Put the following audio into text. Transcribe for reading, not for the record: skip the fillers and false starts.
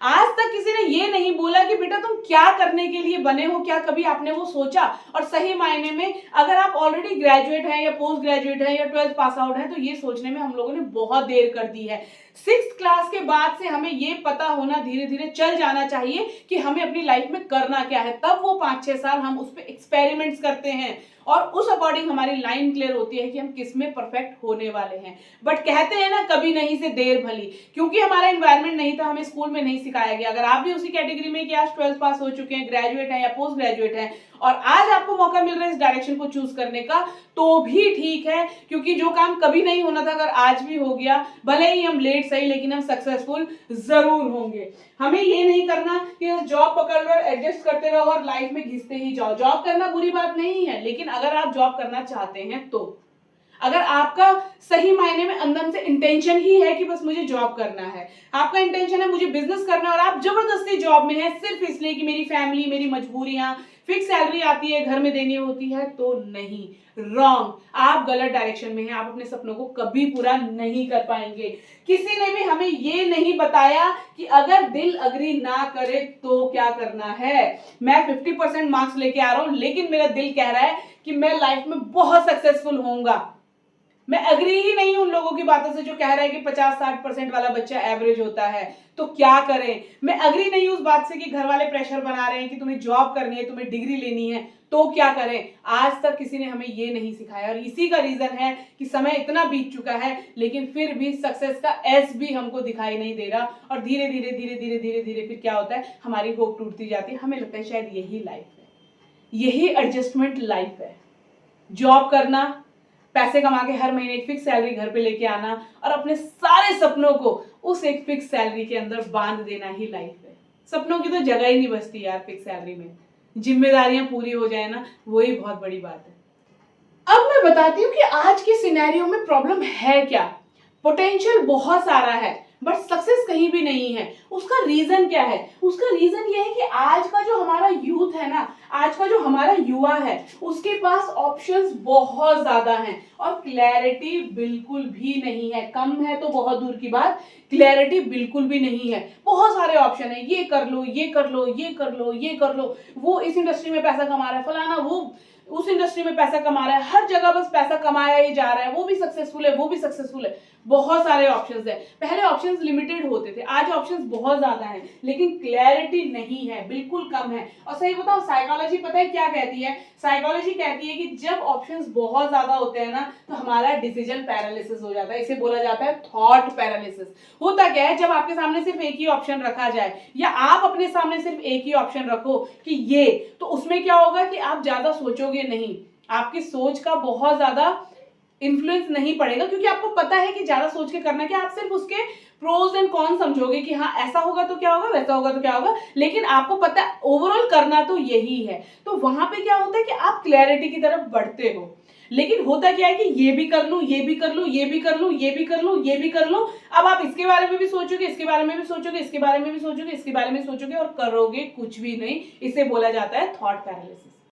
आज तक किसी ने ये नहीं बोला कि बेटा तुम क्या करने के लिए बने हो, क्या कभी आपने वो सोचा? और सही मायने में अगर आप ऑलरेडी ग्रेजुएट हैं या पोस्ट ग्रेजुएट हैं या 12th पास आउट हैं तो ये सोचने में हम लोगों ने बहुत देर कर दी है। 6th क्लास के बाद से हमें ये पता होना धीरे धीरे चल जाना चाहिए कि हमें अपनी लाइफ में करना क्या है, तब वो 5-6 साल हम उस पर एक्सपेरिमेंट्स करते हैं और उस अकॉर्डिंग हमारी लाइन क्लियर होती है कि हम किस में परफेक्ट होने वाले हैं। बट कहते हैं ना, कभी नहीं से देर भली, क्योंकि हमारा एनवायरनमेंट नहीं था, हमें स्कूल में नहीं सिखाया गया। अगर आप भी उसी कैटेगरी में कि आज 12th पास हो चुके हैं, ग्रेजुएट हैं या पोस्ट ग्रेजुएट हैं और आज आपको मौका मिल रहा है इस डायरेक्शन को चूज करने का, तो भी ठीक है, क्योंकि जो काम कभी नहीं होना था अगर आज भी हो गया, भले ही हम लेट सही लेकिन हम सक्सेसफुल जरूर होंगे। हमें ये नहीं करना कि जॉब पकड़ लो, एडजस्ट करते रहो और लाइफ में घिसते ही जाओ। जॉब करना बुरी बात नहीं है, लेकिन अगर आप जॉब करना चाहते हैं तो, अगर आपका सही मायने में अंदर से इंटेंशन ही है कि बस मुझे जॉब करना है, आपका इंटेंशन है मुझे बिजनेस करना है और आप जबरदस्ती जॉब में हैं सिर्फ इसलिए कि मेरी फैमिली, मेरी मजबूरियां, फिक्स सैलरी आती है, घर में देनी होती है, तो नहीं, रॉन्ग। आप गलत डायरेक्शन में हैं, आप अपने सपनों को कभी पूरा नहीं कर पाएंगे। किसी ने भी हमें ये नहीं बताया कि अगर दिल अग्री ना करे तो क्या करना है। मैं 50% मार्क्स लेके आ रहा हूं लेकिन मेरा दिल कह रहा है कि मैं लाइफ में बहुत सक्सेसफुल होऊंगा। मैं अग्री ही नहीं उन लोगों की बातों से जो कह रहा है कि 50-60% वाला बच्चा एवरेज होता है, तो क्या करें। मैं अग्री नहीं उस बात से कि घर वाले प्रेशर बना रहे हैं कि तुम्हें जॉब करनी है, तुम्हें डिग्री लेनी है, तो क्या करें। आज तक किसी ने हमें ये नहीं सिखाया और इसी का रीजन है कि समय इतना बीत चुका है लेकिन फिर भी सक्सेस का एस भी हमको दिखाई नहीं दे रहा और धीरे धीरे धीरे धीरे धीरे धीरे फिर क्या होता है, हमारी होप टूटती जाती है। हमें लगता है शायद यही लाइफ है, यही एडजस्टमेंट लाइफ है। जॉब करना, पैसे कमा के हर महीने एक फिक्स सैलरी घर पे लेके आना और अपने सारे सपनों को उस एक फिक्स सैलरी के अंदर बांध देना ही लाइफ है। सपनों की तो जगह ही नहीं बचती यार फिक्स सैलरी में। जिम्मेदारियां पूरी हो जाए ना, वही बहुत बड़ी बात है। अब मैं बताती हूँ कि आज के सिनेरियो में प्रॉब्लम है क्या। पोटेंशियल बहुत सारा है बट सक्सेस कहीं भी नहीं है। उसका रीजन क्या है? उसका रीजन ये है कि आज का जो हमारा यूथ है ना, आज का जो हमारा युवा है, उसके पास ऑप्शंस बहुत ज्यादा हैं और क्लैरिटी बिल्कुल भी नहीं है। कम है तो बहुत दूर की बात, क्लैरिटी बिल्कुल भी नहीं है। बहुत सारे ऑप्शन है, ये कर लो, ये कर लो, ये कर लो, ये कर लो, वो इस इंडस्ट्री में पैसा कमा रहा है, फलाना वो उस इंडस्ट्री में पैसा कमा रहा है, हर जगह बस पैसा कमाया ही जा रहा है, वो भी सक्सेसफुल है, वो भी सक्सेसफुल है। बहुत सारे ऑप्शंस है। पहले ऑप्शंस लिमिटेड होते थे, आज ऑप्शंस बहुत ज्यादा हैं लेकिन क्लैरिटी नहीं है, बिल्कुल कम है। और सही बताओ, साइकोलॉजी पता है क्या कहती है? साइकोलॉजी कहती है कि जब ऑप्शंस बहुत ज्यादा होते हैं ना तो हमारा डिसीजन पैरालिसिस हो जाता है। इसे बोला जाता है थॉट पैरालिसिस। होता क्या है, जब आपके सामने सिर्फ एक ही ऑप्शन रखा जाए या आप अपने सामने सिर्फ एक ही ऑप्शन रखो कि ये, तो उसमें क्या होगा कि आप ज्यादा सोचोगे नहीं, आपकी सोच का बहुत ज्यादा इन्फ्लुएंस नहीं पड़ेगा क्योंकि आपको पता है कि ज्यादा सोच के करना क्या। आप सिर्फ उसके प्रोज एंड कॉन समझोगे कि हाँ ऐसा होगा तो क्या होगा, वैसा होगा तो क्या होगा, लेकिन आपको पता है ओवरऑल करना तो यही है। तो वहां पे क्या होता है कि आप क्लैरिटी की तरफ बढ़ते हो। लेकिन होता क्या है कि ये भी कर लूं, ये भी कर लूं, ये भी कर लूं, ये भी कर लूं, ये भी कर लूं। अब आप इसके बारे में भी सोचोगे, इसके बारे में भी सोचोगे, इसके बारे में भी सोचोगे, इसके बारे में सोचोगे और करोगे कुछ भी नहीं। इसे बोला जाता है थॉट पैरालिसिस।